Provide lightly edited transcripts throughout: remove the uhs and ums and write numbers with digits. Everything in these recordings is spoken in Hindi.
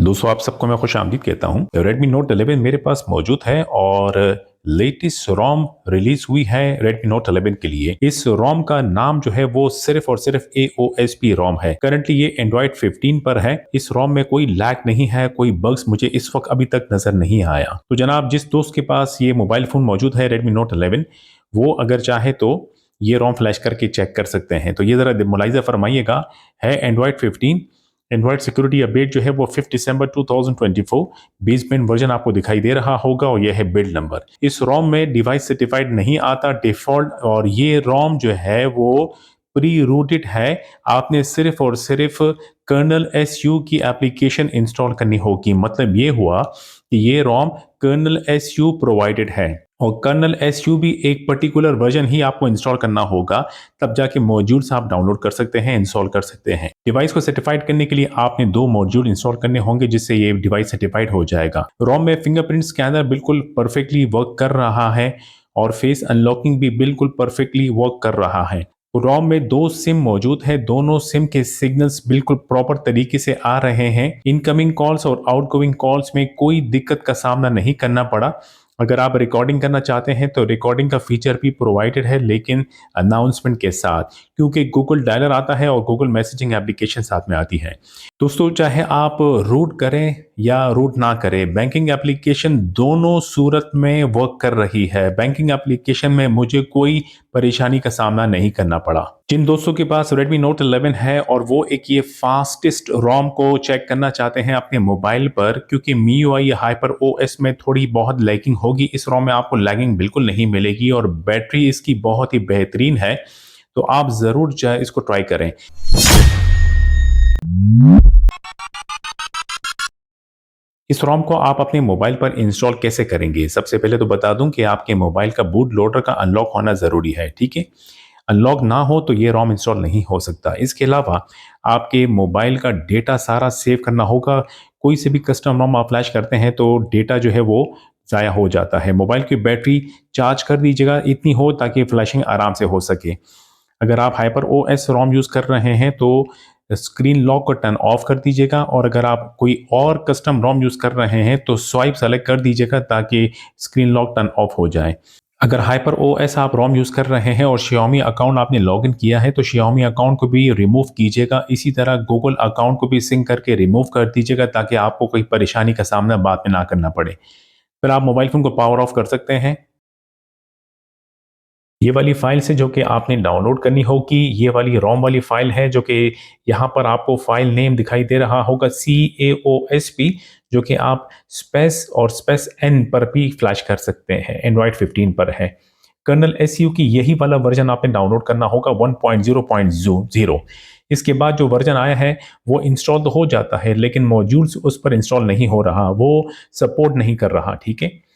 दोस्तों आप सबको मैं खुश आमदीद कहता हूँ। Redmi Note 11 मेरे पास मौजूद है और लेटेस्ट रोम रिलीज हुई है Redmi Note 11 के लिए। इस रोम का नाम जो है वो सिर्फ और सिर्फ AOSP रोम है। करंटली ये Android 15 पर है। इस रोम में कोई लैग नहीं है, कोई बग्स मुझे इस वक्त अभी तक नजर नहीं आया। तो जनाब जिस दोस्त के पास ये मोबाइल फोन मौजूद है Redmi Note 11, वो अगर चाहे तो ये रोम फ्लैश करके चेक कर सकते हैं। तो ये जरा मुलाहिजा फरमाइएगा, है Android 15। एंड्रॉइड सिक्योरिटी अपडेट जो है वो 5 दिसंबर 2024 बेसमेंट वर्जन आपको दिखाई दे रहा होगा और यह है बिल्ड नंबर। इस रोम में डिवाइस सर्टिफाइड नहीं आता डिफॉल्ट, और ये रोम जो है वो प्री रूटेड है। आपने सिर्फ और सिर्फ कर्नल SU की एप्लीकेशन इंस्टॉल करनी होगी। मतलब ये हुआ कि ये रोम कर्नल SU प्रोवाइडेड है और कर्नल SU भी एक पर्टिकुलर वर्जन ही आपको इंस्टॉल करना होगा, तब जाके मॉड्यूल्स आप डाउनलोड कर सकते हैं, इंस्टॉल कर सकते हैं। डिवाइस को सर्टिफाइड करने के लिए आपने 2 मॉड्यूल इंस्टॉल करने होंगे, जिससे ये डिवाइस सर्टिफाइड हो जाएगा। रोम में फिंगरप्रिंट स्कैनर बिल्कुल परफेक्टली वर्क कर रहा है और फेस अनलॉकिंग भी बिल्कुल परफेक्टली वर्क कर रहा है। रोम में 2 सिम मौजूद है, दोनों सिम के सिग्नल्स बिल्कुल प्रॉपर तरीके से आ रहे हैं। इनकमिंग कॉल्स और आउटगोइंग कॉल्स में कोई दिक्कत का सामना नहीं करना पड़ा। अगर आप रिकॉर्डिंग करना चाहते हैं तो रिकॉर्डिंग का फीचर भी प्रोवाइडेड है, लेकिन अनाउंसमेंट के साथ, क्योंकि गूगल डायलर आता है और गूगल मैसेजिंग एप्लीकेशन साथ में आती है। दोस्तों चाहे आप रूट करें या रूट ना करें, बैंकिंग एप्लीकेशन दोनों सूरत में वर्क कर रही है। बैंकिंग एप्लीकेशन में मुझे कोई परेशानी का सामना नहीं करना पड़ा। जिन दोस्तों के पास Redmi Note 11 है और वो एक ये फास्टेस्ट रोम को चेक करना चाहते हैं अपने मोबाइल पर, क्योंकि MIUI या हाइपर OS में थोड़ी बहुत लैगिंग होगी, इस रोम में आपको लैगिंग बिल्कुल नहीं मिलेगी और बैटरी इसकी बहुत ही बेहतरीन है। तो आप जरूर चाहे इसको ट्राई करें। इस रोम को आप अपने मोबाइल पर इंस्टॉल कैसे करेंगे? सबसे पहले तो बता दूं कि आपके मोबाइल का बूट लोडर का अनलॉक होना ज़रूरी है, ठीक है? अनलॉक ना हो तो ये रोम इंस्टॉल नहीं हो सकता। इसके अलावा आपके मोबाइल का डेटा सारा सेव करना होगा। कोई से भी कस्टम रोम आप फ्लैश करते हैं तो डेटा जो है वो ज़ाया हो जाता है। मोबाइल की बैटरी चार्ज कर दीजिएगा, इतनी हो ताकि फ्लैशिंग आराम से हो सके। अगर आप हाइपर OS रोम यूज़ कर रहे हैं तो स्क्रीन लॉक को टर्न ऑफ कर दीजिएगा, और अगर आप कोई और कस्टम रोम यूज़ कर रहे हैं तो स्वाइप सेलेक्ट कर दीजिएगा ताकि स्क्रीन लॉक टर्न ऑफ हो जाए। अगर हाइपर OS आप रोम यूज़ कर रहे हैं और Xiaomi अकाउंट आपने लॉगिन किया है तो Xiaomi अकाउंट को भी रिमूव कीजिएगा। इसी तरह गूगल अकाउंट को भी सिंक करके रिमूव कर दीजिएगा ताकि आपको कोई परेशानी का सामना बाद में ना करना पड़े। फिर आप मोबाइल फ़ोन को पावर ऑफ कर सकते हैं। ये वाली फाइल से जो कि आपने डाउनलोड करनी होगी, ये वाली रोम वाली फाइल है, जो कि यहाँ पर आपको फाइल नेम दिखाई दे रहा होगा CAOSP, जो कि आप स्पेस और स्पेस N पर भी फ्लैश कर सकते हैं। एंड्रॉयड 15 पर है। कर्नल SU की यही वाला वर्जन आपने डाउनलोड करना होगा 1.0.0। इसके बाद जो वर्जन आया है वो इंस्टॉल तो हो जाता है, लेकिन मॉड्यूल्स उस पर इंस्टॉल नहीं हो रहा, वो सपोर्ट नहीं कर रहा, ठीक है?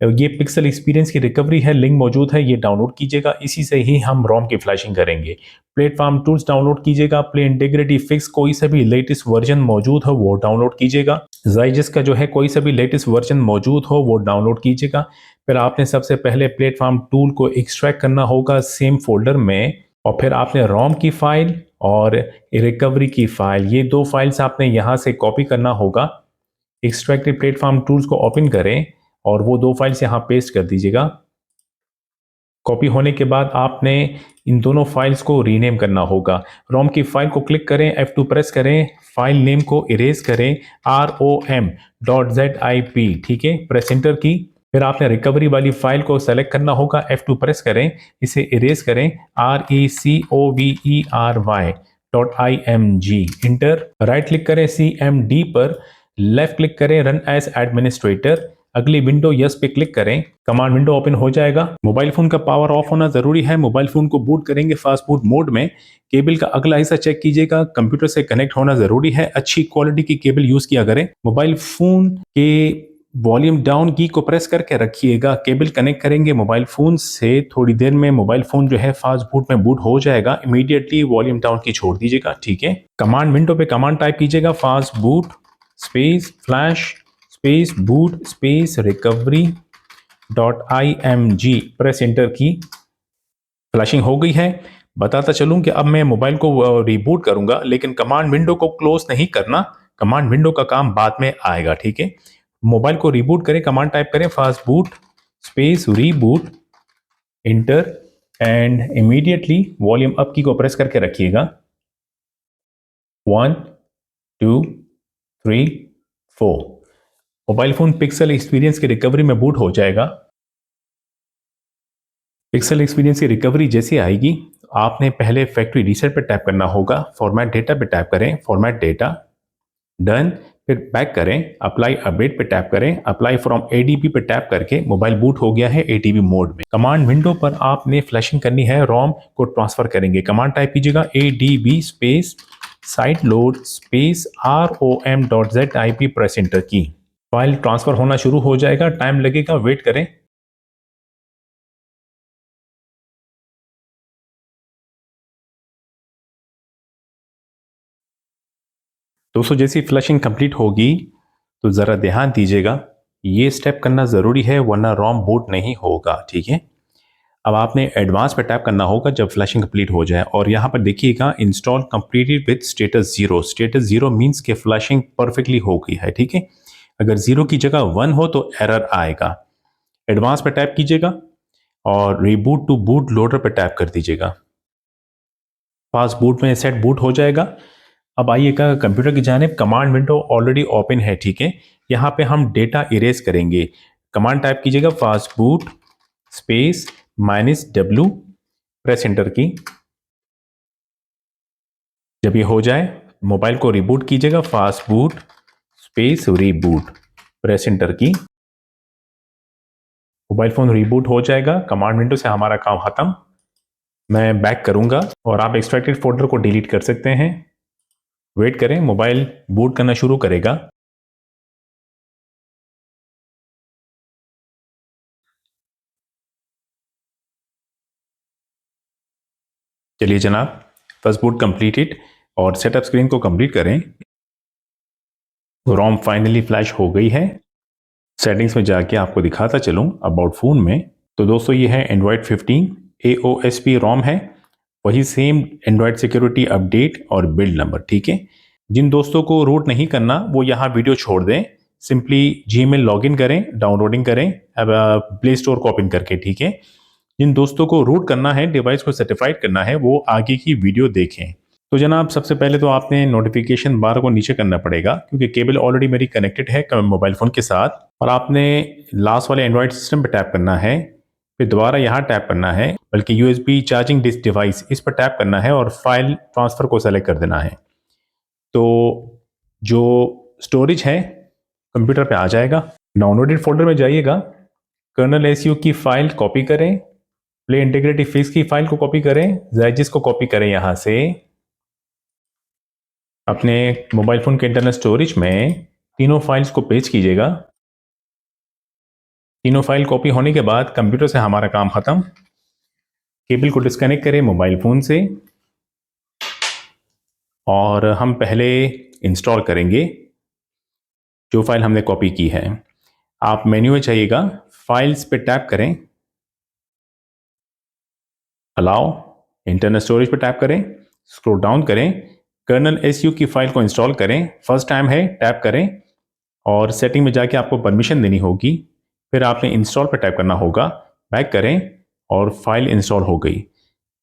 ये पिक्सल एक्सपीरियंस की रिकवरी है, लिंक मौजूद है, ये डाउनलोड कीजिएगा। इसी से ही हम रोम की फ्लैशिंग करेंगे। प्लेटफॉर्म टूल्स डाउनलोड कीजिएगा। प्ले इंटीग्रिटी फिक्स कोई सा भी लेटेस्ट वर्जन मौजूद हो वो डाउनलोड कीजिएगा। जाइजस का जो है कोई सा भी लेटेस्ट वर्जन मौजूद हो वो डाउनलोड कीजिएगा। फिर आपने सबसे पहले प्लेटफॉर्म टूल को एक्सट्रैक्ट करना होगा सेम फोल्डर में, और फिर आपने रोम की फाइल और रिकवरी की फाइल, ये 2 फाइल्स आपने यहाँ से कॉपी करना होगा। एक्सट्रैक्टेड प्लेटफॉर्म टूल्स को ओपन करें और वो 2 फाइल्स यहाँ पेस्ट कर दीजिएगा। कॉपी होने के बाद आपने इन दोनों फाइल्स को रीनेम करना होगा। रोम की फाइल को क्लिक करें, F2 प्रेस करें, फाइल नेम को इरेज करें ROM.zip, ठीक है? प्रेस एंटर की। फिर आपने रिकवरी वाली फाइल को सेलेक्ट करना होगा, F2 प्रेस करें, इसे इरेज करें RECOVERY.img, इंटर। राइट क्लिक करें CMD पर, लेफ्ट क्लिक करें रन एज एडमिनिस्ट्रेटर, अगली विंडो यस पे क्लिक करें, कमांड विंडो ओपन हो जाएगा। मोबाइल फोन का पावर ऑफ होना जरूरी है। मोबाइल फोन को बूट करेंगे फास्ट बूट मोड में। केबल का अगला हिस्सा चेक कीजिएगा, कंप्यूटर से कनेक्ट होना जरूरी है। अच्छी क्वालिटी की केबल यूज किया करें। मोबाइल फोन के वॉल्यूम डाउन की को प्रेस करके रखिएगा। केबल कनेक्ट करेंगे मोबाइल फोन से, थोड़ी देर में मोबाइल फोन जो है फास्ट बूट में बूट हो जाएगा। इमीडिएटली वॉल्यूम डाउन की छोड़ दीजिएगा, ठीक है? कमांड विंडो पे कमांड टाइप कीजिएगा, fast boot space flash space boot space recovery.img, press enter की। फ्लैशिंग हो गई है। बताता चलूं कि अब मैं मोबाइल को रिबूट करूंगा, लेकिन कमांड विंडो को क्लोज नहीं करना। कमांड विंडो का काम बाद में आएगा, ठीक है। मोबाइल को रिबूट करें, कमांड टाइप करें fast boot space reboot inter and immediately volume up की को प्रेस करके रखिएगा। 1 2 3 4 मोबाइल फोन पिक्सल एक्सपीरियंस की रिकवरी में बूट हो जाएगा। पिक्सल एक्सपीरियंस की रिकवरी जैसे आएगी आपने पहले फैक्ट्री रीसेट पे टैप करना होगा, फॉर्मेट डेटा पे टैप करें, फॉर्मेट डेटा डन, फिर बैक करें, अप्लाई अपडेट पे टैप करें, अप्लाई फ्रॉम एडीबी पे टैप करके मोबाइल बूट हो गया है एडीबी मोड में। कमांड विंडो पर आपने फ्लैशिंग करनी है, रोम को ट्रांसफर करेंगे, कमांड टाइप कीजिएगा ADB space site load space rom.zip, press enter की। फाइल ट्रांसफर होना शुरू हो जाएगा, टाइम लगेगा, वेट करें। दोस्तों जैसी फ्लशिंग कंप्लीट होगी तो ज़रा ध्यान दीजिएगा, ये स्टेप करना ज़रूरी है वरना रोम बूट नहीं होगा, ठीक है। अब आपने एडवांस पे टैप करना होगा जब फ्लशिंग कंप्लीट हो जाए और यहाँ पर देखिएगा install completed with status zero. Status zero means के फ्लशिंग परफेक्टली हो गई है, ठीक है। अगर जीरो की जगह 1 हो तो एरर आएगा। एडवांस पे टैप कीजिएगा और रीबूट टू बूट लोडर पे टैप कर दीजिएगा। फास्ट बूट में सेट बूट हो जाएगा। अब आइएगा कंप्यूटर की जानिब, कमांड विंडो ऑलरेडी ओपन है, ठीक है। यहाँ पे हम डेटा इरेज करेंगे, कमांड टाइप कीजिएगा fast boot space -w, press enter की। जब ये हो जाए मोबाइल को रिबूट कीजिएगा, fast boot space reboot, press enter की। मोबाइल फोन रिबूट हो जाएगा, कमांड विंडो से हमारा काम खत्म। मैं बैक करूंगा और आप एक्सट्रैक्टेड फोल्डर को डिलीट कर सकते हैं। वेट करें, मोबाइल बूट करना शुरू करेगा। चलिए जनाब, फर्स्ट बूट कंप्लीटेड और सेटअप स्क्रीन को कंप्लीट करें। रोम फाइनली फ्लैश हो गई है। सेटिंग्स में जाके आपको दिखाता चलूं अबाउट फोन में। तो दोस्तों ये है एंड्रॉयड 15 AOSP रोम है, वही सेम एंड्रॉयड सिक्योरिटी अपडेट और बिल्ड नंबर, ठीक है। जिन दोस्तों को रूट नहीं करना वो यहाँ वीडियो छोड़ दें, सिंपली जीमेल लॉगिन करें, डाउनलोडिंग करें प्ले स्टोर को ओपन करके, ठीक है। जिन दोस्तों को रूट करना है, डिवाइस को सर्टिफाइड करना है, वो आगे की वीडियो देखें। तो जनाब सबसे पहले तो आपने नोटिफिकेशन बार को नीचे करना पड़ेगा क्योंकि केबल ऑलरेडी मेरी कनेक्टेड है मोबाइल फ़ोन के साथ, और आपने लास्ट वाले एंड्रॉयड सिस्टम पर टैप करना है, फिर दोबारा यहाँ टैप करना है, बल्कि USB चार्जिंग डिवाइस इस पर टैप करना है और फाइल ट्रांसफ़र को सेलेक्ट कर देना है। तो जो स्टोरेज है कंप्यूटर पे आ जाएगा। डाउनलोडेड फोल्डर में जाइएगा, कर्नल SU की फाइल कॉपी करें, प्ले इंटीग्रिटी फिक्स की फाइल को कॉपी करें, ज़ाइजिस को कॉपी करें, यहाँ से अपने मोबाइल फ़ोन के इंटरनल स्टोरेज में तीनों फाइल्स को पेस्ट कीजिएगा। तीनों फाइल कॉपी होने के बाद कंप्यूटर से हमारा काम ख़त्म। केबल को डिस्कनेक्ट करें मोबाइल फ़ोन से और हम पहले इंस्टॉल करेंगे जो फाइल हमने कॉपी की है। आप मेन्यू में जाइएगा, फाइल्स पे टैप करें, अलाउ, इंटरनल स्टोरेज पे टैप करें, स्क्रॉल डाउन करें, कर्नल SU की फाइल को इंस्टॉल करें। फर्स्ट टाइम है, टैप करें और सेटिंग में जाके आपको परमिशन देनी होगी, फिर आपने इंस्टॉल पे टैप करना होगा, बैक करें और फाइल इंस्टॉल हो गई।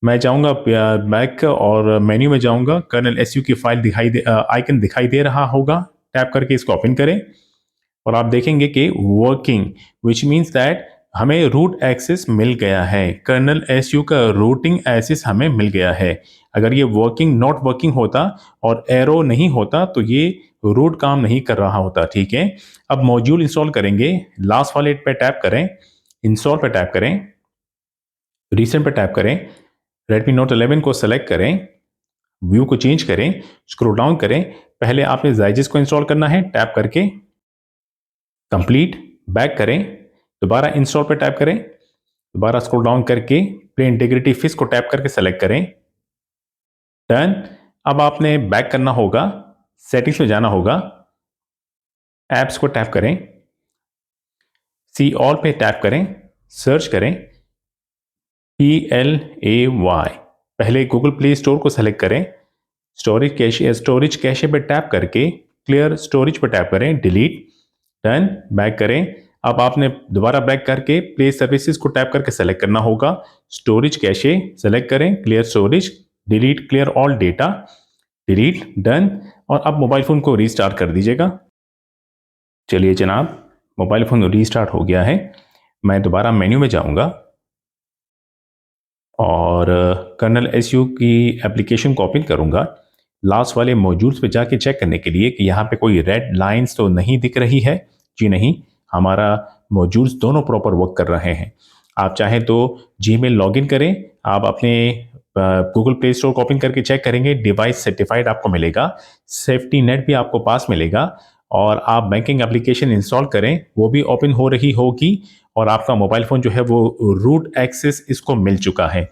मैं जाऊंगा बैक और मेन्यू में जाऊंगा, कर्नल SU की फाइल आइकन दिखाई दे रहा होगा, टैप करके इसको ओपन करें और आप देखेंगे कि वर्किंग, विच मीन्स दैट हमें रूट एक्सेस मिल गया है। कर्नल SU का रूटिंग एक्सेस हमें मिल गया है। अगर ये वर्किंग नॉट वर्किंग होता और एरो नहीं होता तो ये रूट काम नहीं कर रहा होता, ठीक है। अब मॉड्यूल इंस्टॉल करेंगे, लास्ट वाले पे टैप करें, इंस्टॉल पे टैप करें, रिसेंट पे टैप करें, Redmi Note 11 को सेलेक्ट करें, व्यू को चेंज करें, स्क्रॉल डाउन करें। पहले आपने ज़ाइजिस को इंस्टॉल करना है, टैप करके कंप्लीट, बैक करें, दोबारा इंस्टॉल पे टैप करें, दोबारा स्क्रॉल डाउन करके प्ले इंटीग्रिटी फिक्स को टैप करके सेलेक्ट करें, डन। अब आपने बैक करना होगा, सेटिंग्स में जाना होगा, ऐप्स को टैप करें, सी ऑल पे टैप करें, सर्च करें PLAY, पहले गूगल प्ले स्टोर को सेलेक्ट करें, स्टोरेज कैशे पे टैप करके क्लियर स्टोरेज पर टैप करें, डिलीट, डन, बैक करें। अब आपने दोबारा बैक करके प्ले सर्विसेज को टैप करके सेलेक्ट करना होगा। स्टोरेज कैशे सेलेक्ट करें, clear storage, delete clear all data, delete, done, और अब मोबाइल फ़ोन को रीस्टार्ट कर दीजिएगा। चलिए जनाब, मोबाइल फ़ोन रीस्टार्ट हो गया है। मैं दोबारा मेन्यू में जाऊंगा और कर्नल एसयू की एप्लीकेशन को ओपन करूंगा। लास्ट वाले मॉड्यूल्स पे जाके चेक करने के लिए कि यहाँ पे कोई रेड लाइंस तो नहीं दिख रही है। जी नहीं, हमारा मॉड्यूल्स दोनों प्रॉपर वर्क कर रहे हैं। आप चाहें तो जीमेल लॉगिन करें, आप अपने गूगल प्ले स्टोर को ओपन करके चेक करेंगे, डिवाइस सर्टिफाइड आपको मिलेगा, सेफ्टी नेट भी आपको पास मिलेगा, और आप बैंकिंग एप्लीकेशन इंस्टॉल करें, वो भी ओपन हो रही होगी, और आपका मोबाइल फ़ोन जो है वो रूट एक्सेस इसको मिल चुका है।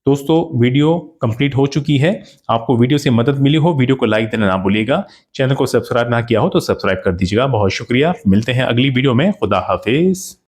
दोस्तों, वीडियो कंप्लीट हो चुकी है। आपको वीडियो से मदद मिली हो, वीडियो को लाइक देना ना भूलिएगा। चैनल को सब्सक्राइब ना किया हो तो सब्सक्राइब कर दीजिएगा। बहुत शुक्रिया। मिलते हैं अगली वीडियो में। खुदा हाफिज़।